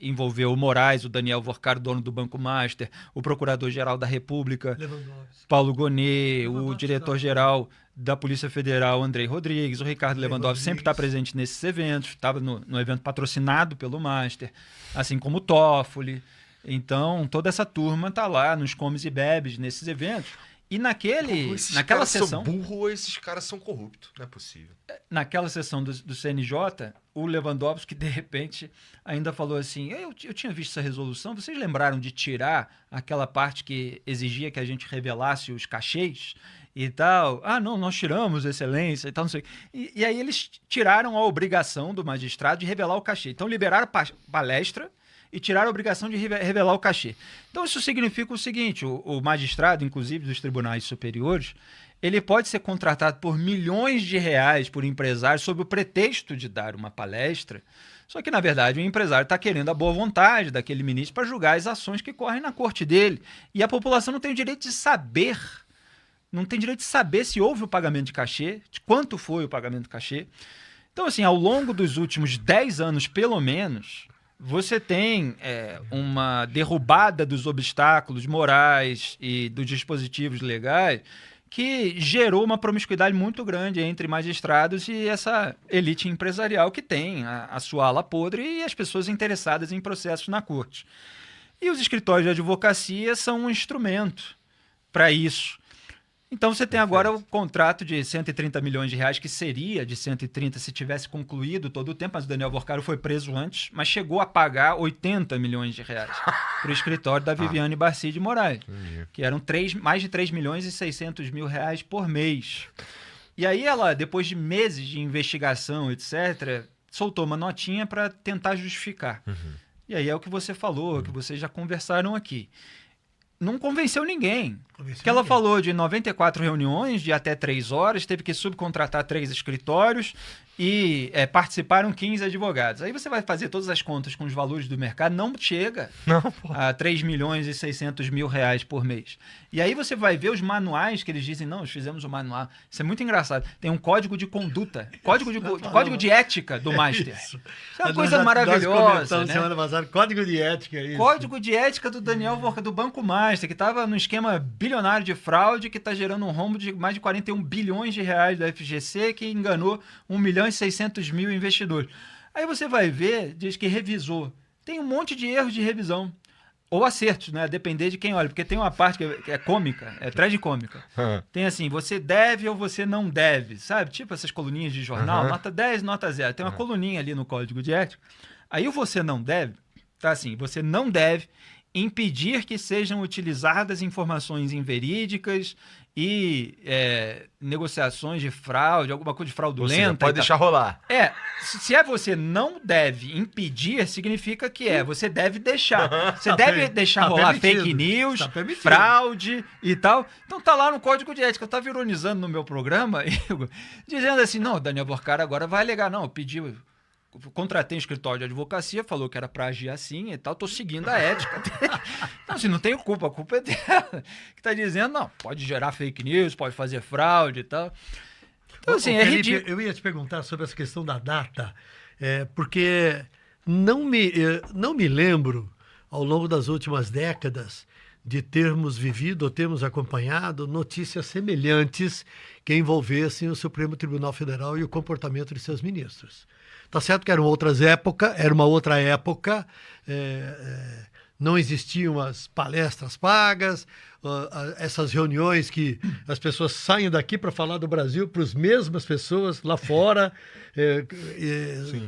envolveu o Moraes, o Daniel Vorcaro, dono do Banco Master, o Procurador-Geral da República, Paulo Gonet, o diretor-geral da Polícia Federal, Andrei Rodrigues, o Ricardo Lewandowski sempre está presente nesses eventos, estava no evento patrocinado pelo Master, assim como o Toffoli. Então, toda essa turma está lá nos comes e bebes nesses eventos. E naquela sessão... são burros ou esses caras são corruptos? Não é possível. Naquela sessão do CNJ, o Lewandowski, de repente, ainda falou assim, eu tinha visto essa resolução, vocês lembraram de tirar aquela parte que exigia que a gente revelasse os cachês e tal? Ah, não, nós tiramos, excelência e tal, não sei. E aí eles tiraram a obrigação do magistrado de revelar o cachê. Então liberaram a palestra e tiraram a obrigação de revelar o cachê. Então isso significa o seguinte, o magistrado, inclusive dos tribunais superiores, ele pode ser contratado por milhões de reais por empresários sob o pretexto de dar uma palestra, só que, na verdade, o empresário está querendo a boa vontade daquele ministro para julgar as ações que correm na corte dele. E a população não tem o direito de saber, se houve o pagamento de cachê, de quanto foi o pagamento de cachê. Então, assim, ao longo dos últimos 10 anos, pelo menos, você tem uma derrubada dos obstáculos morais e dos dispositivos legais que gerou uma promiscuidade muito grande entre magistrados e essa elite empresarial que tem a sua ala podre e as pessoas interessadas em processos na corte. E os escritórios de advocacia são um instrumento para isso. Então você tem agora o contrato de 130 milhões de reais, que seria de 130 se tivesse concluído todo o tempo, mas o Daniel Vorcaro foi preso antes, mas chegou a pagar 80 milhões de reais para o escritório da Viviane Barci de Moraes, que eram mais de 3 milhões e 600 mil reais por mês. E aí ela, depois de meses de investigação, etc., soltou uma notinha para tentar justificar. E aí é o que você falou, que vocês já conversaram aqui. Não convenceu ninguém. Porque ela falou de 94 reuniões de até 3 horas, teve que subcontratar 3 escritórios e participaram 15 advogados. Aí você vai fazer todas as contas com os valores do mercado, não chega a 3 milhões e 600 mil reais por mês. E aí você vai ver os manuais que eles dizem, não, nós fizemos o manual. Isso é muito engraçado. Tem um código de conduta, código de ética do Master. Isso é uma coisa maravilhosa. Né? Semana passada, código de ética. Isso. Código de ética do Daniel Vorcaro, do Banco Master, que estava no esquema bilionário de fraude, que está gerando um rombo de mais de 41 bilhões de reais da FGC, que enganou 1 milhão e 600 mil investidores. Aí você vai ver, diz que revisou. Tem um monte de erros de revisão. Ou acertos, né? A depender de quem olha. Porque tem uma parte que é cômica, é tragicômica. Tem assim, você deve ou você não deve, sabe? Tipo essas coluninhas de jornal, nota 10, nota 0. Tem uma coluninha ali no código de ética. Aí o você não deve, tá assim, você não deve impedir que sejam utilizadas informações inverídicas e negociações de fraude, alguma coisa de fraudulenta. Você não pode deixar rolar. Se você não deve impedir, significa que você deve deixar. Você deve deixar rolar fake news, fraude e tal. Então tá lá no Código de Ética. Eu estava ironizando no meu programa, dizendo assim, não, Daniel Vorcaro agora vai alegar. Não, eu pedi... Contratei um escritório de advocacia, falou que era para agir assim e tal, tô seguindo a ética. Então, assim, não tenho culpa, a culpa é dela. Que tá dizendo, não, pode gerar fake news, pode fazer fraude e tal. Então, assim, Felipe, ridículo. Eu ia te perguntar sobre essa questão da data, porque não me lembro, ao longo das últimas décadas, de termos vivido ou termos acompanhado notícias semelhantes que envolvessem o Supremo Tribunal Federal e o comportamento de seus ministros. Tá certo que era uma outra época, não existiam as palestras pagas, essas reuniões que as pessoas saem daqui para falar do Brasil para as mesmas pessoas lá fora,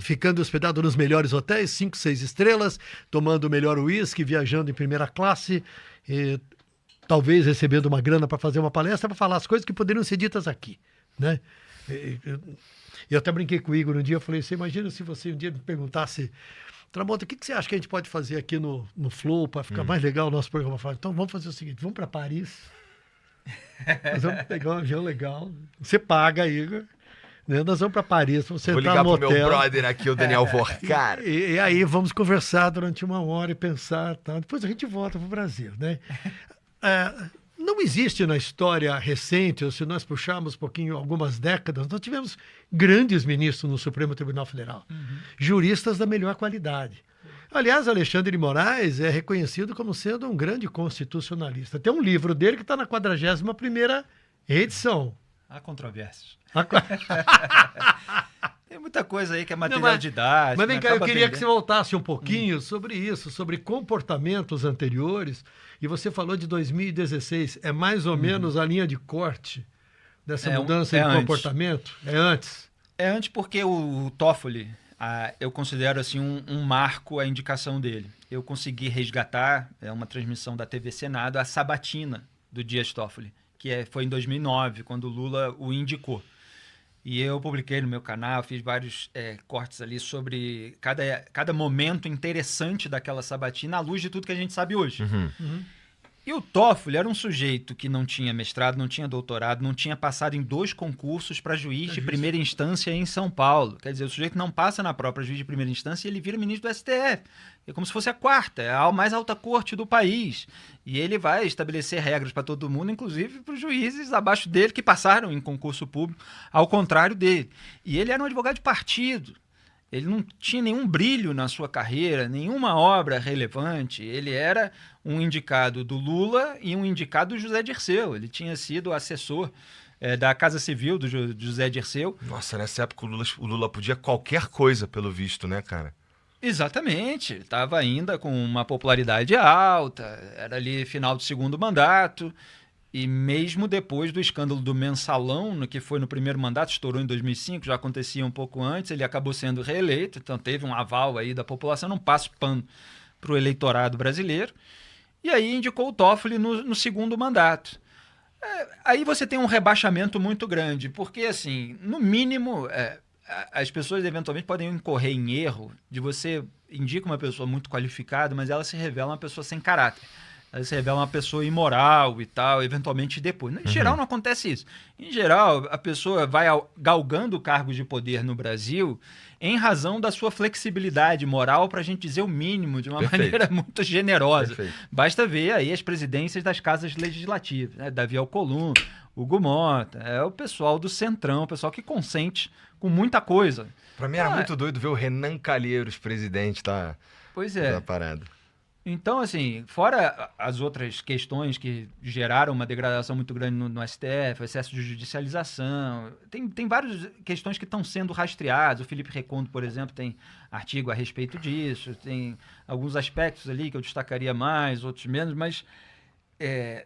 ficando hospedado nos melhores hotéis, 5, 6 estrelas, tomando o melhor uísque, viajando em primeira classe, talvez recebendo uma grana para fazer uma palestra, para falar as coisas que poderiam ser ditas aqui, né? Eu até brinquei com o Igor um dia, eu falei, você imagina se você um dia me perguntasse, Tramonta, o que você acha que a gente pode fazer aqui no Flow para ficar mais legal o nosso programa? Eu falei, então vamos fazer o seguinte, vamos para Paris, nós vamos pegar um avião legal, você paga, Igor, né? Nós vamos para Paris, vamos sentar no hotel. Vou ligar pro meu brother aqui, o Daniel Vorcaro. E aí vamos conversar durante 1 hora e pensar, tá? Depois a gente volta pro Brasil, né? Não existe na história recente, ou se nós puxarmos um pouquinho, algumas décadas, nós tivemos grandes ministros no Supremo Tribunal Federal, juristas da melhor qualidade. Aliás, Alexandre de Moraes é reconhecido como sendo um grande constitucionalista. Tem um livro dele que está na 41ª edição. Há controvérsias. A... Tem muita coisa aí que é material didático. Mas vem cá, eu queria que você voltasse um pouquinho sobre isso, sobre comportamentos anteriores. E você falou de 2016. É mais ou menos a linha de corte dessa mudança de comportamento? É antes? É antes porque o Toffoli, eu considero assim um marco a indicação dele. Eu consegui resgatar, uma transmissão da TV Senado, a sabatina do Dias Toffoli, que foi em 2009, quando o Lula o indicou. E eu publiquei no meu canal, fiz vários cortes ali sobre cada momento interessante daquela sabatina à luz de tudo que a gente sabe hoje. E o Toffoli era um sujeito que não tinha mestrado, não tinha doutorado, não tinha passado em 2 concursos para juiz de primeira instância em São Paulo. Quer dizer, o sujeito não passa na própria juiz de primeira instância e ele vira ministro do STF. É como se fosse a 4ª, é a mais alta corte do país. E ele vai estabelecer regras para todo mundo, inclusive para os juízes abaixo dele que passaram em concurso público, ao contrário dele. E ele era um advogado de partido. Ele não tinha nenhum brilho na sua carreira, nenhuma obra relevante. Ele era um indicado do Lula e um indicado do José Dirceu. Ele tinha sido assessor da Casa Civil do José Dirceu. Nossa, nessa época o Lula podia qualquer coisa, pelo visto, né, cara? Exatamente. Estava ainda com uma popularidade alta, era ali final do 2º mandato. E mesmo depois do escândalo do Mensalão, que foi no primeiro mandato, estourou em 2005, já acontecia um pouco antes, ele acabou sendo reeleito, então teve um aval aí da população, não passa pano para o eleitorado brasileiro. E aí indicou o Toffoli no 2º mandato. Aí você tem um rebaixamento muito grande, porque, assim, no mínimo, as pessoas eventualmente podem incorrer em erro de você indica uma pessoa muito qualificada, mas ela se revela uma pessoa sem caráter. Ela se revela uma pessoa imoral e tal, eventualmente depois. Em geral, não acontece isso. Em geral, a pessoa vai galgando cargos de poder no Brasil em razão da sua flexibilidade moral, para a gente dizer o mínimo, de uma maneira muito generosa. Basta ver aí as presidências das casas legislativas, né? Davi Alcolumbre, Hugo Mota, é o pessoal do Centrão, o pessoal que consente com muita coisa. Para mim era muito doido ver o Renan Calheiros presidente da parada. Então, assim, fora as outras questões que geraram uma degradação muito grande no STF, excesso de judicialização, tem várias questões que estão sendo rastreadas. O Felipe Recondo, por exemplo, tem artigo a respeito disso, tem alguns aspectos ali que eu destacaria mais, outros menos, mas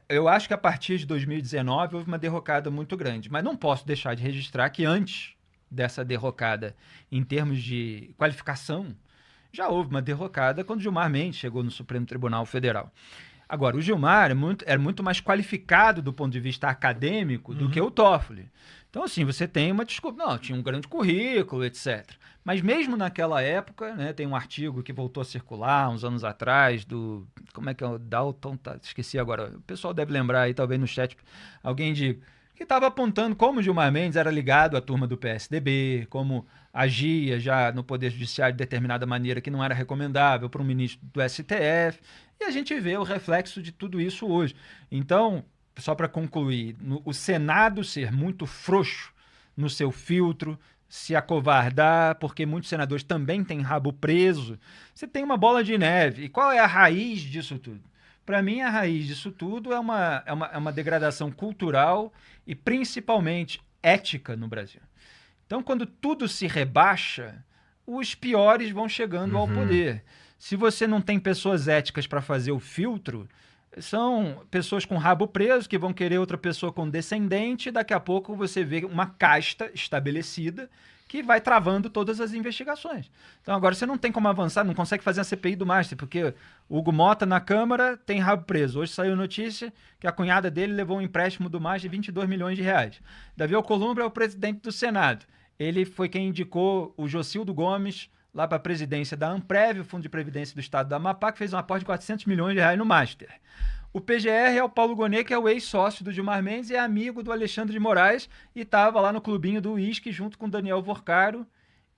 eu acho que a partir de 2019 houve uma derrocada muito grande. Mas não posso deixar de registrar que antes dessa derrocada, em termos de qualificação, já houve uma derrocada quando Gilmar Mendes chegou no Supremo Tribunal Federal. Agora, o Gilmar era muito mais qualificado do ponto de vista acadêmico do que o Toffoli. Então, assim, você tem uma desculpa. Não, tinha um grande currículo, etc. Mas mesmo naquela época, né, tem um artigo que voltou a circular uns anos atrás do... Como é que é o Dalton? Esqueci agora. O pessoal deve lembrar aí, talvez no chat, alguém que estava apontando como Gilmar Mendes era ligado à turma do PSDB, como agia já no Poder Judiciário de determinada maneira que não era recomendável para um ministro do STF, e a gente vê o reflexo de tudo isso hoje. Então, só para concluir, o Senado ser muito frouxo no seu filtro, se acovardar, porque muitos senadores também têm rabo preso, você tem uma bola de neve. E qual é a raiz disso tudo? Para mim, a raiz disso tudo é uma degradação cultural e principalmente ética no Brasil. Então, quando tudo se rebaixa, os piores vão chegando ao poder. Se você não tem pessoas éticas para fazer o filtro, são pessoas com rabo preso que vão querer outra pessoa condescendente, e daqui a pouco você vê uma casta estabelecida que vai travando todas as investigações. Então agora você não tem como avançar, não consegue fazer a CPI do Master, porque o Hugo Mota na Câmara tem rabo preso. Hoje saiu notícia que a cunhada dele levou um empréstimo do Master de 22 milhões de reais. Davi Alcolumbre é o presidente do Senado. Ele foi quem indicou o Jocildo Gomes lá para a presidência da Amprev, o Fundo de Previdência do Estado do Amapá, que fez um aporte de 400 milhões de reais no Master. O PGR é o Paulo Gonet, que é o ex-sócio do Gilmar Mendes e é amigo do Alexandre de Moraes e estava lá no clubinho do uísque junto com Daniel Vorcaro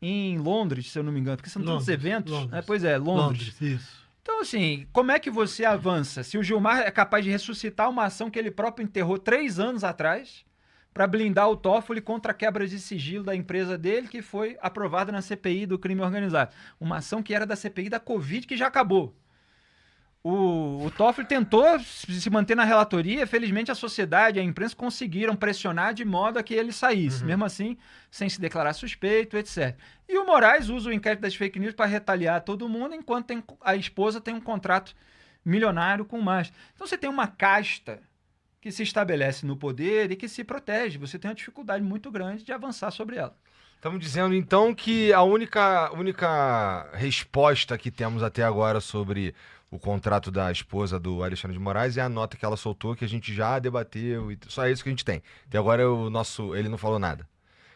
em Londres, se eu não me engano, porque são todos eventos. Pois é, Londres. Isso. Então, assim, como é que você avança? Se o Gilmar é capaz de ressuscitar uma ação que ele próprio enterrou 3 anos atrás, para blindar o Toffoli contra a quebra de sigilo da empresa dele, que foi aprovada na CPI do crime organizado. Uma ação que era da CPI da Covid, que já acabou. O Toffoli tentou se manter na relatoria, felizmente a sociedade e a imprensa conseguiram pressionar de modo a que ele saísse, mesmo assim, sem se declarar suspeito, etc. E o Moraes usa o inquérito das fake news para retaliar todo mundo, enquanto a esposa tem um contrato milionário com o Mastro. Então você tem uma casta que se estabelece no poder e que se protege. Você tem uma dificuldade muito grande de avançar sobre ela. Estamos dizendo, então, que a única resposta que temos até agora sobre o contrato da esposa do Alexandre de Moraes é a nota que ela soltou, que a gente já debateu, e só é isso que a gente tem. Até agora ele não falou nada.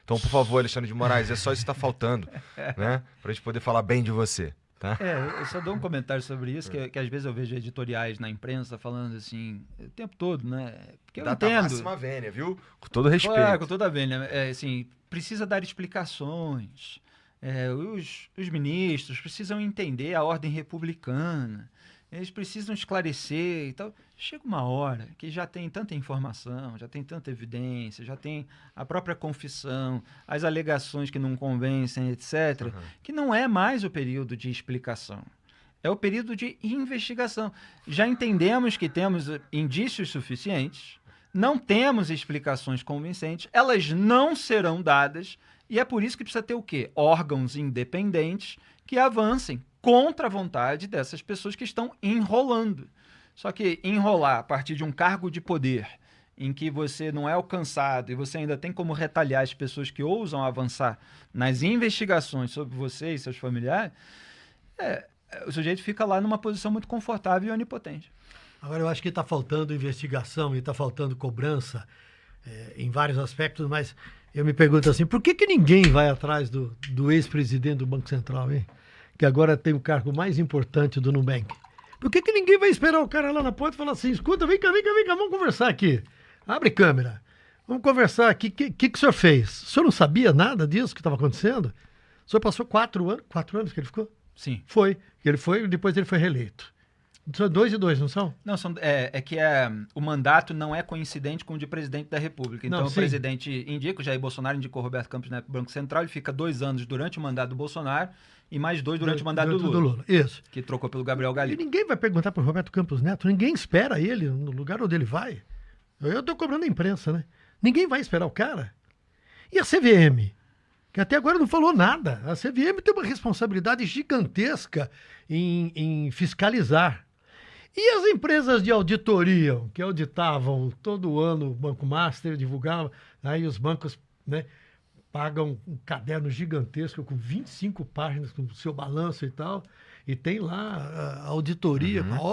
Então, por favor, Alexandre de Moraes, é só isso que está faltando, né? Para a gente poder falar bem de você. Tá? Eu só dou um comentário sobre isso, que às vezes eu vejo editoriais na imprensa falando assim, o tempo todo, né? Porque eu entendo. Máxima vênia, viu? Com todo respeito. Com toda a vênia. Assim, precisa dar explicações. Os ministros precisam entender a ordem republicana. Eles precisam esclarecer e tal. Chega uma hora que já tem tanta informação, já tem tanta evidência, já tem a própria confissão, as alegações que não convencem, etc., que não é mais o período de explicação. É o período de investigação. Já entendemos que temos indícios suficientes, não temos explicações convincentes, elas não serão dadas, e é por isso que precisa ter o quê? Órgãos independentes que avancem contra a vontade dessas pessoas que estão enrolando. Só que enrolar a partir de um cargo de poder em que você não é alcançado e você ainda tem como retaliar as pessoas que ousam avançar nas investigações sobre você e seus familiares, o sujeito fica lá numa posição muito confortável e onipotente. Agora, eu acho que está faltando investigação e está faltando cobrança em vários aspectos, mas eu me pergunto assim, por que ninguém vai atrás do ex-presidente do Banco Central, hein? Que agora tem o cargo mais importante do Nubank? Por que ninguém vai esperar o cara lá na porta e falar assim, escuta, vem cá, vamos conversar aqui. Abre câmera, vamos conversar aqui. O que o senhor fez? O senhor não sabia nada disso que estava acontecendo? O senhor passou 4 anos que ele ficou? Sim. Foi. Depois ele foi reeleito. São 2 e 2, não são? Não, o mandato não é coincidente com o de presidente da República. Então, o presidente indica, o Jair Bolsonaro indicou o Roberto Campos Neto para o Banco Central, ele fica 2 anos durante o mandato do Bolsonaro e mais 2 durante o mandato do Lula. Isso. Que trocou pelo Gabriel Galípolo. E ninguém vai perguntar para o Roberto Campos Neto, ninguém espera ele no lugar onde ele vai. Eu estou cobrando a imprensa, né? Ninguém vai esperar o cara. E a CVM? Que até agora não falou nada. A CVM tem uma responsabilidade gigantesca em fiscalizar. E as empresas de auditoria, que auditavam todo ano o Banco Master, divulgavam, aí os bancos, né, pagam um caderno gigantesco com 25 páginas com o seu balanço e tal, e tem lá a auditoria,